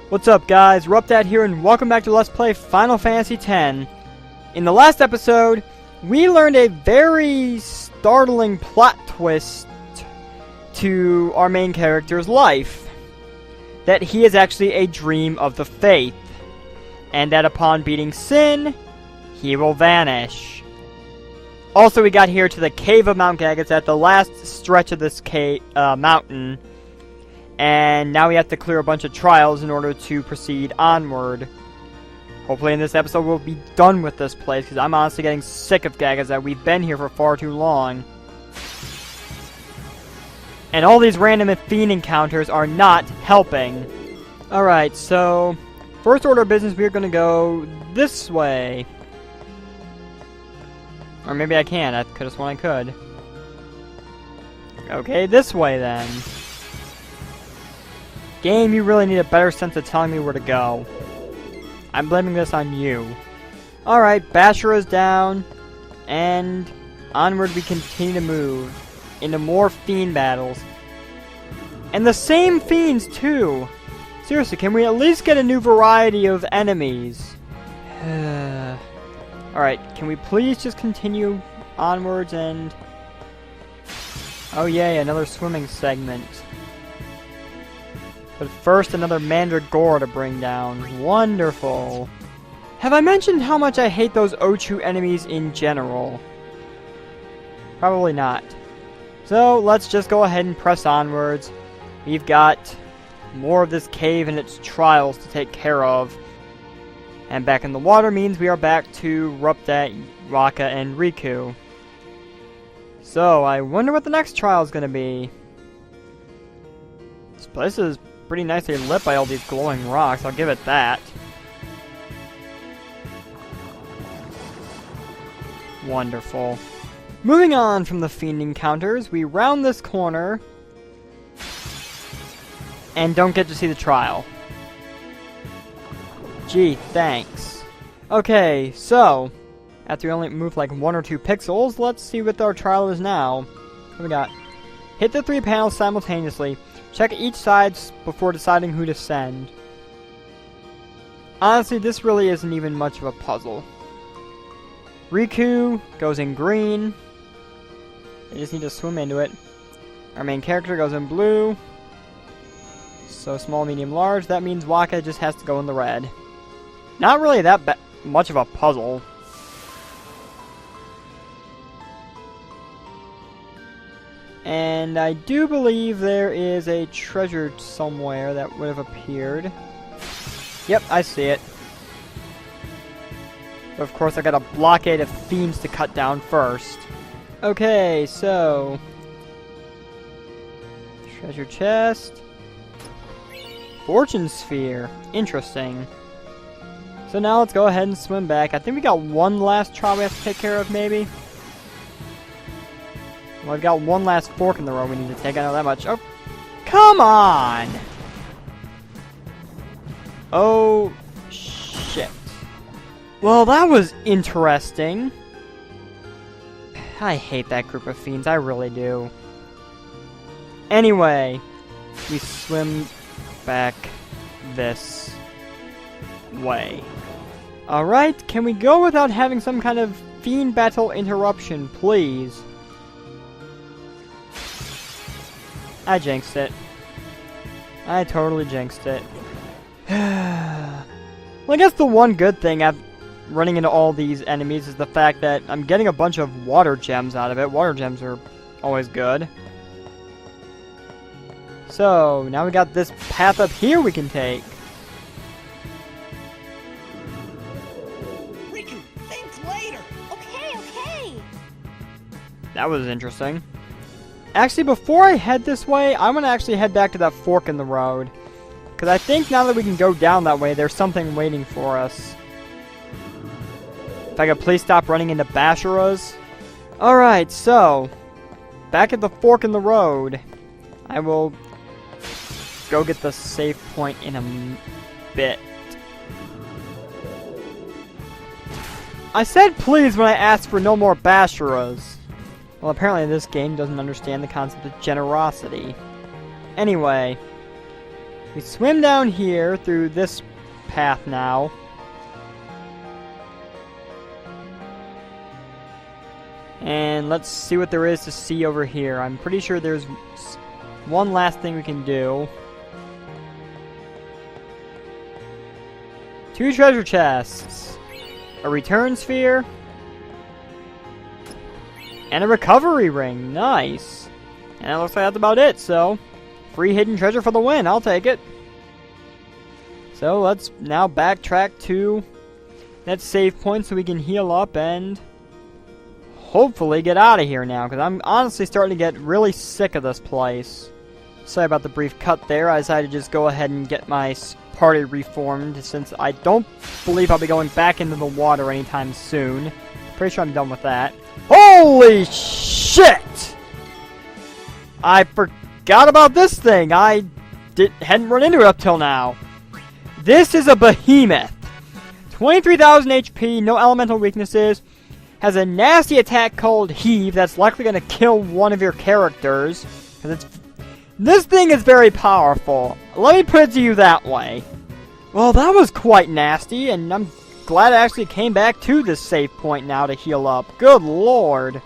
What's up guys, RuppDat here and welcome back to Let's Play Final Fantasy X. In the last episode, we learned a very startling plot twist to our main character's life. That he is actually a dream of the Faith, and that upon beating Sin, he will vanish. Also, we got here to the Cave of Mount Gagazet, the last stretch of this mountain. And now we have to clear a bunch of trials in order to proceed onward. Hopefully in this episode we'll be done with this place, because I'm honestly getting sick of Gagazet. We've been here for far too long. And all these random fiend encounters are not helping. Alright, so first order of business, we're going to go this way. Or maybe I can't. I could have sworn I could. Okay, this way then. Game, you really need a better sense of telling me where to go. I'm blaming this on you. Alright, Bashara's down. And onward we continue to move into more fiend battles. And the same fiends too! Seriously, can we at least get a new variety of enemies? Alright, can we please just continue onwards and... Oh yay, another swimming segment. But first, another Mandragora to bring down. Wonderful. Have I mentioned how much I hate those Ochu enemies in general? Probably not. So, let's just go ahead and press onwards. We've got more of this cave and its trials to take care of. And back in the water means we are back to RuppDat, Wakka, and Riku. So, I wonder what the next trial is going to be. This place is pretty nicely lit by all these glowing rocks, I'll give it that. Wonderful. Moving on from the fiend encounters, we round this corner and don't get to see the trial. Gee, thanks. Okay, so after we only moved like 1 or 2 pixels, let's see what our trial is now. What we got? Hit the 3 panels simultaneously. Check each side before deciding who to send. Honestly, this really isn't even much of a puzzle. Riku goes in green. I just need to swim into it. Our main character goes in blue. So small, medium, large. That means Wakka just has to go in the red. Not really that much of a puzzle. And I do believe there is a treasure somewhere that would have appeared. Yep, I see it. But of course I got a blockade of fiends to cut down first. Okay, so... treasure chest. Fortune sphere. Interesting. So now let's go ahead and swim back. I think we got one last trial we have to take care of, maybe? Well, I've got one last fork in the road we need to take. I know that much. Oh, come on! Oh, shit. Well, that was interesting. I hate that group of fiends. I really do. Anyway, we swim back this way. Alright, can we go without having some kind of fiend battle interruption, please? I jinxed it. I totally jinxed it. Well, I guess the one good thing of running into all these enemies is the fact that I'm getting a bunch of water gems out of it. Water gems are always good. So, now we got this path up here we can take. Riku, think later! Okay. That was interesting. Actually, before I head this way, I'm going to actually head back to that fork in the road. Because I think now that we can go down that way, there's something waiting for us. If I could please stop running into Bashara's. Alright, so... back at the fork in the road. I will go get the save point in a bit. I said please when I asked for no more Bashara's. Well, apparently this game doesn't understand the concept of generosity. Anyway, We swim down here through this path now. And let's see what there is to see over here. I'm pretty sure there's one last thing we can do. 2 treasure chests. A return sphere. And a recovery ring. Nice. And it looks like that's about it, so... free hidden treasure for the win. I'll take it. So let's now backtrack to that save point so we can heal up and... hopefully get out of here now, because I'm honestly starting to get really sick of this place. Sorry about the brief cut there. I decided to just go ahead and get my party reformed, since I don't believe I'll be going back into the water anytime soon. Pretty sure I'm done with that. Holy shit! I forgot about this thing. I hadn't run into it up till now. This is a behemoth. 23,000 HP, no elemental weaknesses. Has a nasty attack called Heave that's likely going to kill one of your characters. This thing is very powerful. Let me put it to you that way. Well, that was quite nasty, and I'm glad I actually came back to this save point now to heal up. Good lord.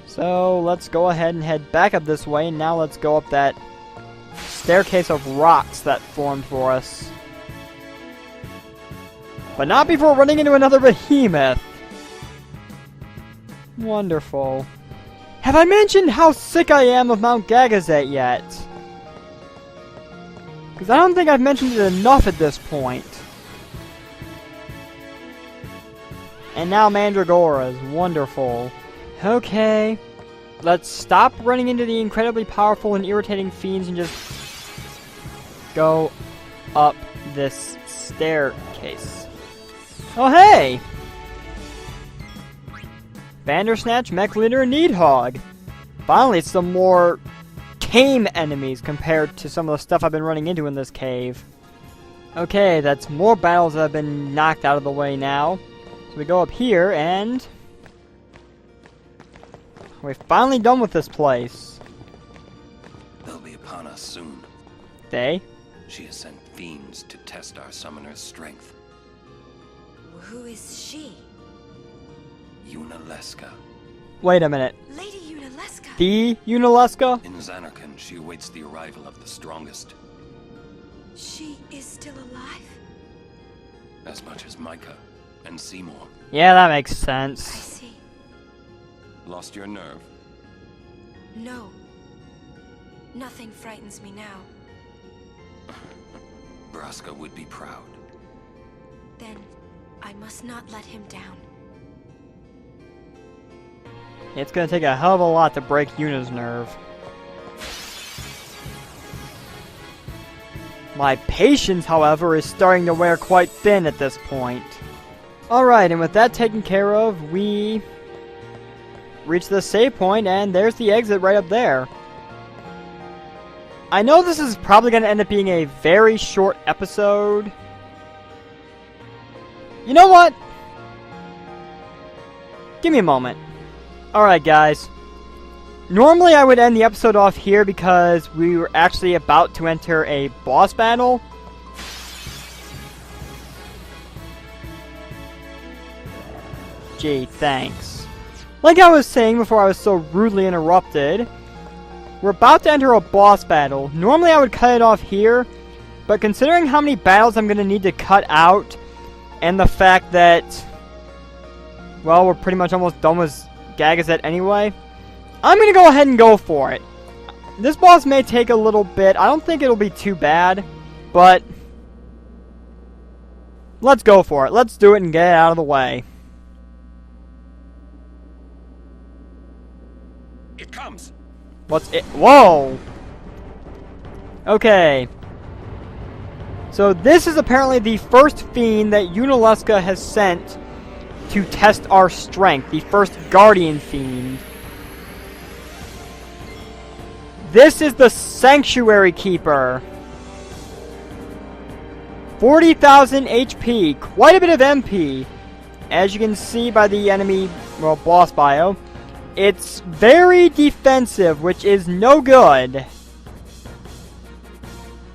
So, let's go ahead and head back up this way, and now let's go up that staircase of rocks that formed for us. But not before running into another behemoth. Wonderful. Have I mentioned how sick I am of Mount Gagazet yet? Because I don't think I've mentioned it enough at this point. And now Mandragoras. Wonderful. Okay. Let's stop running into the incredibly powerful and irritating fiends and just go up this staircase. Oh, hey! Bandersnatch, Mech Leader, and Needhog. Finally, some more tame enemies compared to some of the stuff I've been running into in this cave. Okay, that's more battles that have been knocked out of the way now. So we go up here, and... we're finally done with this place. They'll be upon us soon. They? She has sent fiends to test our summoner's strength. Who is she? Yunalesca. Wait a minute. Lady Yunalesca. The Yunalesca? In Zanarkand, she awaits the arrival of the strongest. She is still alive? As much as Micah and Seymour. Yeah, that makes I sense. see. Lost your nerve? No. Nothing frightens me now. Braska would be proud. Then I must not let him down. It's gonna take a hell of a lot to break Yuna's nerve. My patience, however, is starting to wear quite thin at this point. Alright, and with that taken care of, we reach the save point, and there's the exit right up there. I know this is probably going to end up being a very short episode. You know what? Give me a moment. Alright, guys. Normally I would end the episode off here because we were actually about to enter a boss battle. Gee, thanks. Like I was saying before I was so rudely interrupted, we're about to enter a boss battle. Normally I would cut it off here, but considering how many battles I'm going to need to cut out, and the fact that, well, we're pretty much almost done with Gagazet anyway, I'm going to go ahead and go for it. This boss may take a little bit. I don't think it'll be too bad, but let's go for it. Let's do it and get it out of the way. It comes! What's it? Whoa! Okay. So this is apparently the first fiend that Yunalesca has sent to test our strength. The first guardian fiend. This is the Sanctuary Keeper. 40,000 HP. Quite a bit of MP. As you can see by the enemy, well, boss bio. It's very defensive, which is no good.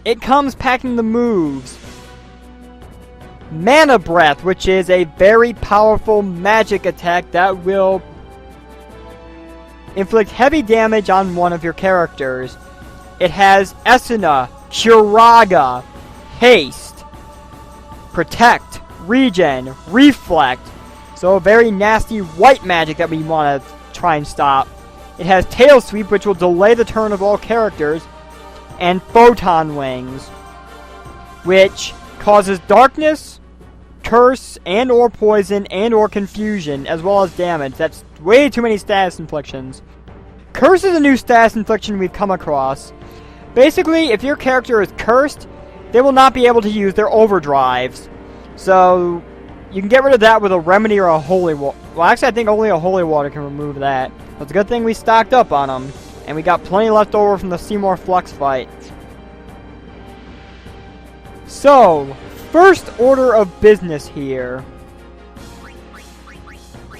it comes packing the moves. Mana Breath, which is a very powerful magic attack that will inflict heavy damage on one of your characters. It has Esuna, Curaga, Haste, Protect, Regen, Reflect. So a very nasty white magic that we want to try and stop. It has Tail Sweep, which will delay the turn of all characters. And Photon Wings, which causes darkness, curse, and or poison, and or confusion, as well as damage. That's way too many status inflictions. Curse is a new status infliction we've come across. Basically, if your character is cursed, they will not be able to use their overdrives. So, you can get rid of that with a remedy or a holy water. Well, actually, I think only a holy water can remove that. But it's a good thing we stocked up on them. And we got plenty left over from the Seymour Flux fight. So, first order of business here.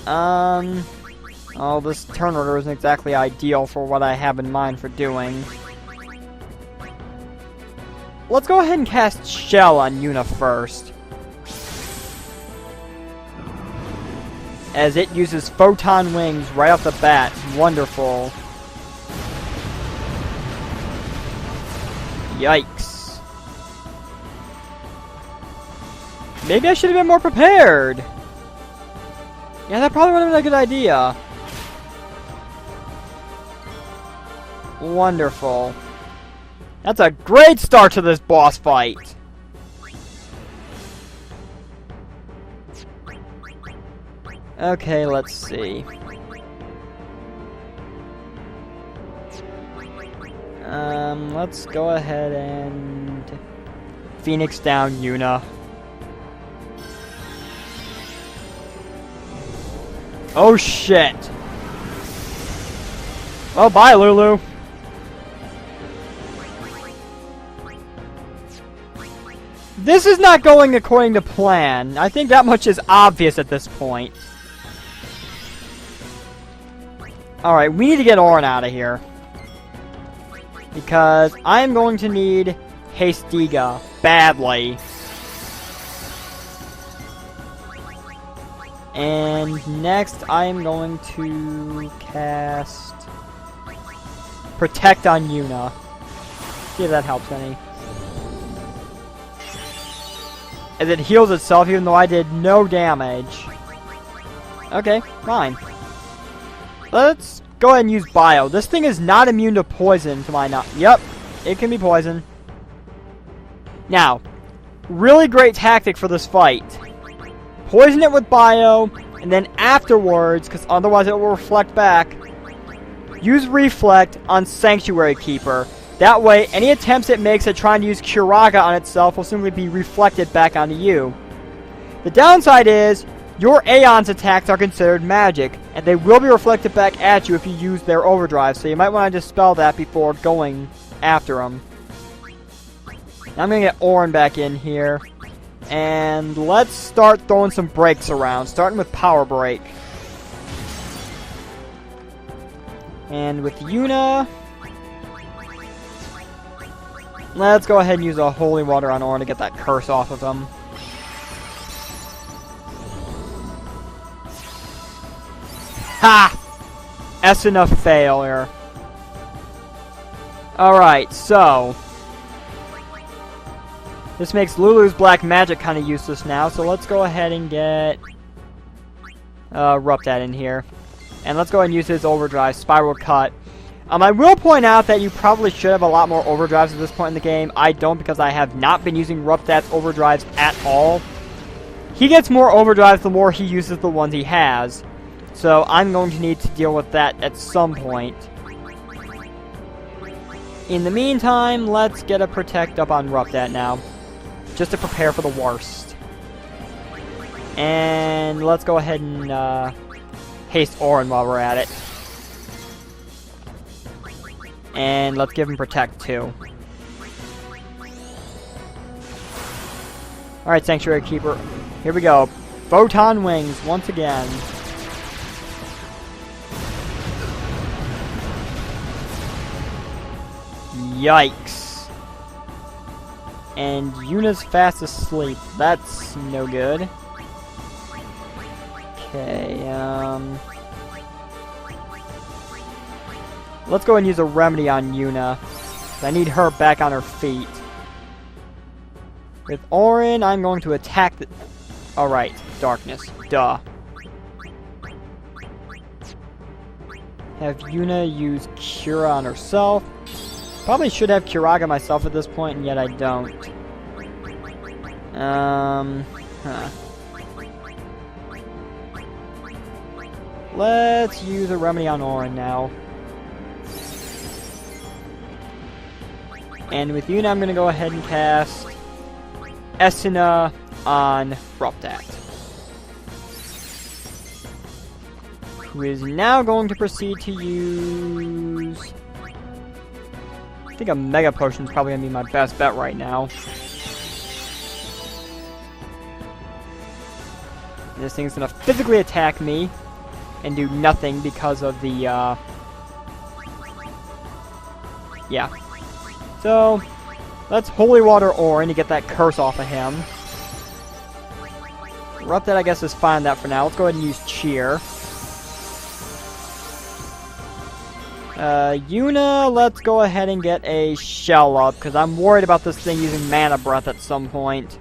Oh, this turn order isn't exactly ideal for what I have in mind for doing. Let's go ahead and cast Shell on Yuna first, as it uses Photon Wings right off the bat. Wonderful. Yikes. Maybe I should have been more prepared. Yeah, that probably would have been a good idea. Wonderful. That's a great start to this boss fight. Okay, let's see. Let's go ahead and Phoenix down Yuna. Oh shit. Oh, bye, Lulu. This is not going according to plan. I think that much is obvious at this point. Alright, we need to get Auron out of here. Because I am going to need Hastega badly. And next I am going to cast Protect on Yuna. See if that helps any. As it heals itself even though I did no damage. Okay, fine. Let's go ahead and use Bio. This thing is not immune to poison to my knowledge. Yep, it can be poison. Now, really great tactic for this fight. Poison it with Bio, and then afterwards, because otherwise it will reflect back, use Reflect on Sanctuary Keeper. That way, any attempts it makes at trying to use Curaga on itself will simply be reflected back onto you. The downside is, your Aeon's attacks are considered magic, and they will be reflected back at you if you use their overdrive, so you might want to dispel that before going after them. Now I'm going to get Auron back in here, and let's start throwing some breaks around, starting with Power Break. And with Yuna, let's go ahead and use a Holy Water on Auron to get that curse off of him. Ha! Esuna failure. Alright, so this makes Lulu's black magic kind of useless now, so let's go ahead and get RuppDat in here. And let's go ahead and use his overdrive, Spiral Cut. I will point out that you probably should have a lot more overdrives at this point in the game. I don't, because I have not been using RuppDat's overdrives at all. He gets more overdrives the more he uses the ones he has. So I'm going to need to deal with that at some point. In the meantime, let's get a Protect up on RuppDat now, just to prepare for the worst. And let's go ahead and haste Auron while we're at it. And let's give him Protect too. Alright, Sanctuary Keeper. Here we go. Photon Wings once again. Yikes. And Yuna's fast asleep. That's no good. Okay, let's go and use a remedy on Yuna. I need her back on her feet. With Orin, I'm going to attack the... Alright, darkness. Duh. Have Yuna use Cura on herself. Probably should have Curaga myself at this point, and yet I don't. Let's use a remedy on Orin now. And with Yuna, I'm going to go ahead and cast Esuna on RuppDat, who is now going to proceed to use... I think a Mega Potion is probably going to be my best bet right now. And this thing's going to physically attack me and do nothing because of the, yeah. So, let's Holy Water Orin to get that curse off of him. RuppDat, I guess, is fine that for now. Let's go ahead and use Cheer. Yuna, let's go ahead and get a Shell up, because I'm worried about this thing using Mana Breath at some point.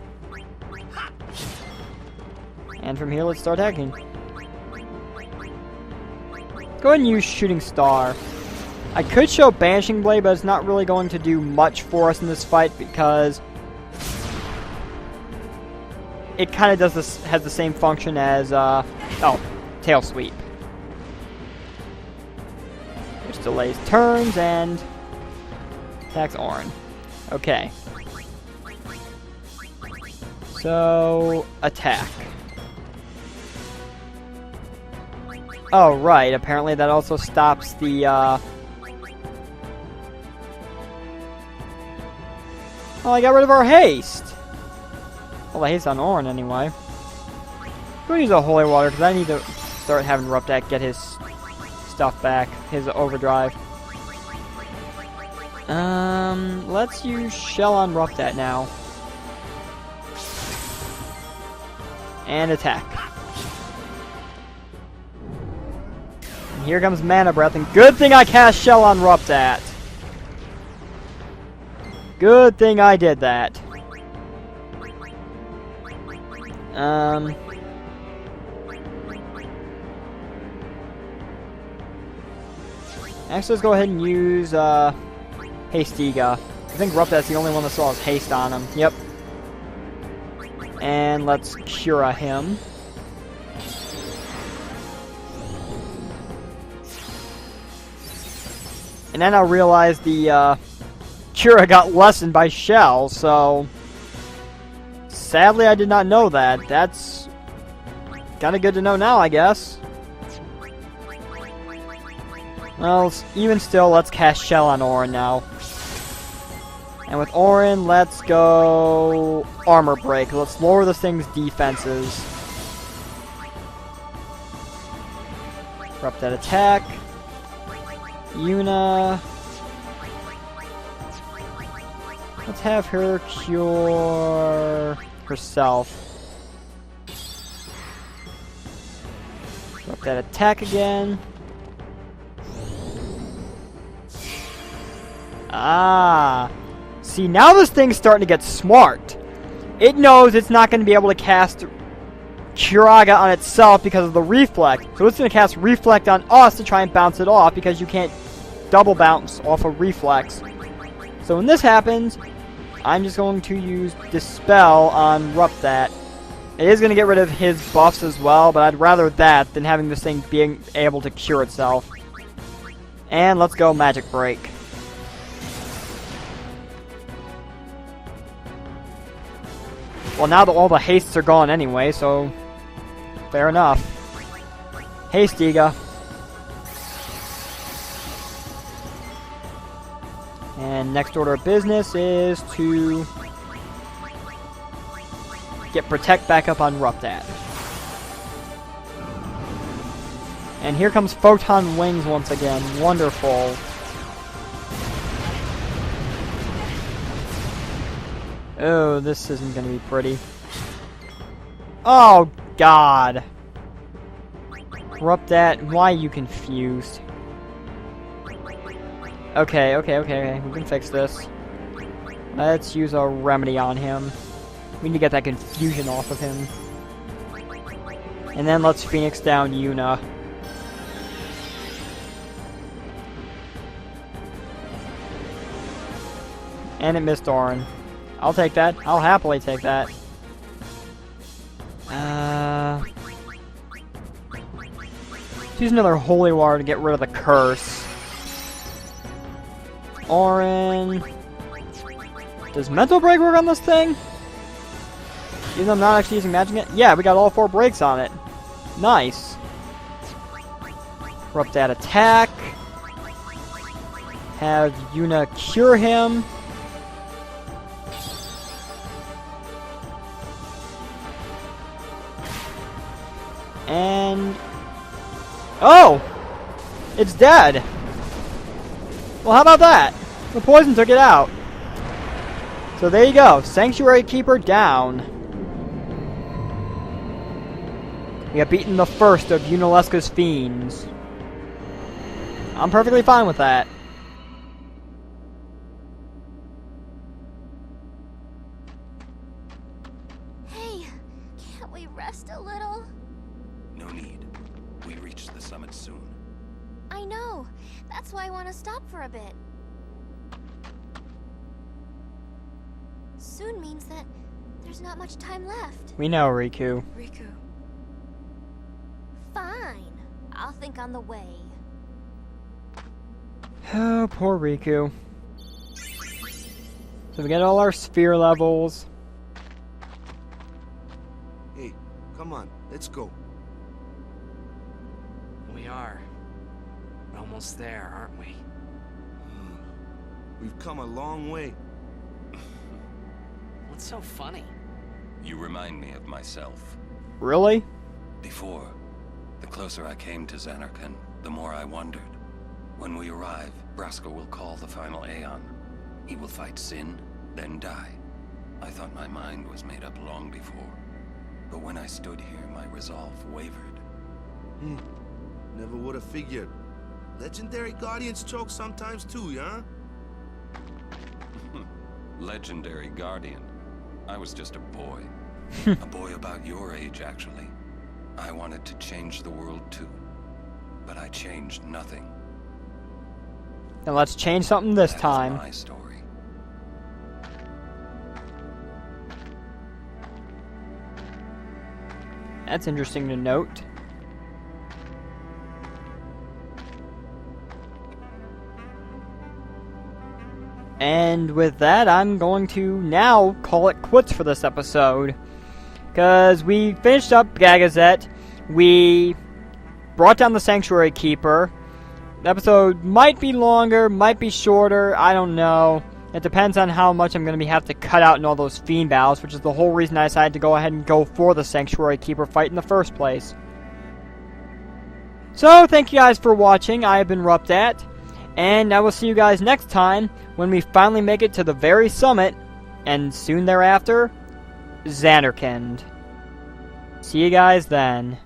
And from here, let's start hacking. Go ahead and use Shooting Star. I could show Banishing Blade, but it's not really going to do much for us in this fight because it kind of does this, has the same function as Tail Sweep, which delays turns and attacks Orin. Okay. So attack. Oh right, apparently that also stops the Oh, I got rid of our haste! Well, the haste on Orin, anyway. We're gonna use a Holy Water, because I need to start having RuppDat get his stuff back. His overdrive. Let's use Shell on RuppDat now. And attack. And here comes Mana Breath, and good thing I cast Shell on RuppDat. Good thing I did that. Actually, let's go ahead and use, Hastega. I think RuppDat's the only one that still has haste on him. Yep. And let's Cura him. And then I realized the, Cura got lessened by Shell, so... Sadly, I did not know that. That's kinda good to know now, I guess. Well, even still, let's cast Shell on Orin now. And with Orin, let's go Armor Break. Let's lower this thing's defenses. RuppDat attack. Yuna. Let's have her cure herself. RuppDat attack again. Ah. See, now this thing's starting to get smart. It knows it's not going to be able to cast Curaga on itself because of the Reflect. So it's going to cast Reflect on us to try and bounce it off because you can't double bounce off a Reflex. So when this happens, I'm just going to use Dispel on RuppDat. It is going to get rid of his buffs as well, but I'd rather that than having this thing being able to cure itself. And let's go Magic Break. Well, now that all the hastes are gone anyway, so fair enough. Hastega. And next order of business is to get Protect back up on RuppDat. And here comes Photon Wings once again. Wonderful. Oh, this isn't gonna be pretty. Oh, God. RuppDat, why are you confused? Okay. We can fix this. Let's use a remedy on him. We need to get that confusion off of him. And then let's Phoenix down Yuna. And it missed Orin. I'll take that. I'll happily take that. Use another Holy Water to get rid of the curse. Orin. Does Mental Break work on this thing? Even though I'm not actually using magic it? Yeah, we got all 4 breaks on it. Nice. RuppDat attack. Have Yuna cure him. And... oh! It's dead! Well, how about that? The poison took it out. So there you go. Sanctuary Keeper down. We have beaten the first of Yunalesca's fiends. I'm perfectly fine with that. Hey, can't we rest a little? No need. We reach the summit soon. I know. That's why I want to stop for a bit. Soon means that there's not much time left. We know, Riku. Riku. Fine. I'll think on the way. Oh, poor Riku. So we get all our sphere levels. Hey, come on, let's go. We are. We're almost there, aren't we? We've come a long way. What's so funny? You remind me of myself. Really? Before, the closer I came to Zanarkand, the more I wondered. When we arrive, Braska will call the final Aeon. He will fight Sin, then die. I thought my mind was made up long before. But when I stood here, my resolve wavered. Never would have figured. Legendary Guardians choke sometimes too, yeah? Legendary Guardian. I was just a boy. A boy about your age, actually. I wanted to change the world too. But I changed nothing. Then let's change something this That time. is my story. That's interesting to note. And with that, I'm going to now call it quits for this episode. Because we finished up Gagazet, we brought down the Sanctuary Keeper. The episode might be longer, might be shorter, I don't know. It depends on how much I'm going to have to cut out in all those fiend battles, which is the whole reason I decided to go ahead and go for the Sanctuary Keeper fight in the first place. So, thank you guys for watching. I have been RuppDat, and I will see you guys next time when we finally make it to the very summit, and soon thereafter, Zanarkand. See you guys then.